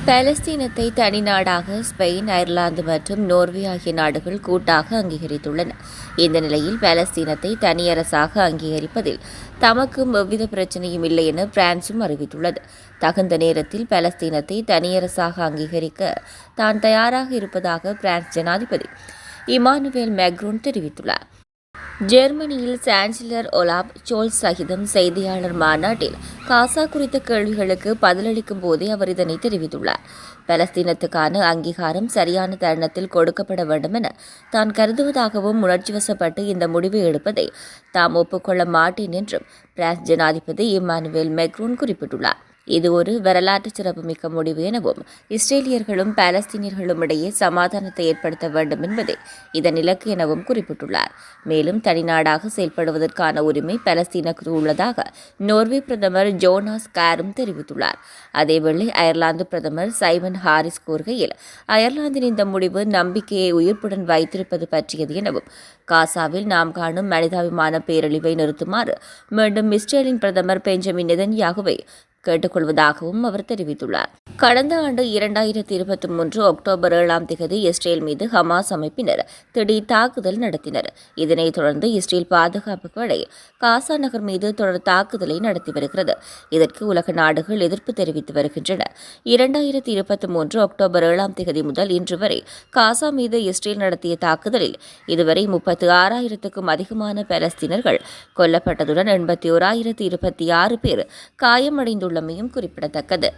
பாலஸ்தீனத்தை தனிநாடாக Spain, Ireland மற்றும் Norway ஆகிய நாடுகள் கூட்டாக அங்கீகரித்துள்ளன. இந்த நிலையில் பாலஸ்தீனத்தை தனியரசாக அங்கீகரிப்பதில் தமக்கும் எவ்வித பிரச்சினையும் இல்லை என பிரான்சும் அறிவித்துள்ளது. தகுந்த நேரத்தில் பாலஸ்தீனத்தை தனியரசாக அங்கீகரிக்க தான் தயாராக இருப்பதாக பிரான்ஸ் ஜனாதிபதி இமானுவேல் மேக்ரோன் தெரிவித்துள்ளார். ஜெர்மனியில் சான்சலர் ஒலாப் சோல்ஸ் சகிதம் செய்தியாளர் மாநாட்டில் காசா குறித்த கேள்விகளுக்கு பதிலளிக்கும் போதே அவர் இதனை தெரிவித்துள்ளார். பாலஸ்தீனத்துக்கான அங்கீகாரம் சரியான தருணத்தில் கொடுக்கப்பட வேண்டும் என தான் கருதுவதாகவும், உணர்ச்சிவசப்பட்டு இந்த முடிவை எடுப்பதை தாம் ஒப்புக்கொள்ள மாட்டேன் என்றும் பிரான்ஸ் ஜனாதிபதி இமானுவேல் மேக்ரோன் குறிப்பிட்டுள்ளார். இது ஒரு வரலாற்று சிறப்புமிக்க முடிவு எனவும், இஸ்ரேலியர்களும் பாலஸ்தீனியர்களும் இடையே சமாதானத்தை ஏற்படுத்த வேண்டும் என்பதே இதன் இலக்கு எனவும் குறிப்பிட்டுள்ளார். மேலும் தனிநாடாக செயல்படுவதற்கான உரிமை பாலஸ்தீனுக்கு உள்ளதாக நோர்வே பிரதமர் ஜோனாஸ் காரும் தெரிவித்துள்ளார். அதேவேளை அயர்லாந்து பிரதமர் சைமன் ஹாரிஸ் கூறுகையில், அயர்லாந்தின் இந்த முடிவு நம்பிக்கையை உயிர்ப்புடன் வைத்திருப்பது பற்றியது எனவும், காசாவில் நாம் காணும் மனிதாபிமான பேரழிவை நிறுத்துமாறு மீண்டும் இஸ்ரேலின் பிரதமர் பெஞ்சமின் நெதன்யாகுவை கேட்டுக்கொள்வதாகவும் அவர் தெரிவித்துள்ளார். கடந்த ஆண்டு 2023 அக்டோபர் 7 இஸ்ரேல் மீது ஹமாஸ் அமைப்பினர் திடீர் தாக்குதல் நடத்தினர். இதனைத் தொடர்ந்து இஸ்ரேல் பாதுகாப்பு படை காசா நகர் மீது தொடர் தாக்குதலை நடத்தி வருகிறது. இதற்கு உலக நாடுகள் எதிர்ப்பு தெரிவித்து வருகின்றன. 2023 அக்டோபர் 7 முதல் இன்று வரை காசா மீது இஸ்ரேல் நடத்திய தாக்குதலில் இதுவரை 36,000க்கும் அதிகமான பாலஸ்தீனர்கள் கொல்லப்பட்டதுடன் 81,026 பேர் காயமடைந்துள்ளமையும் குறிப்பிடத்தக்கது.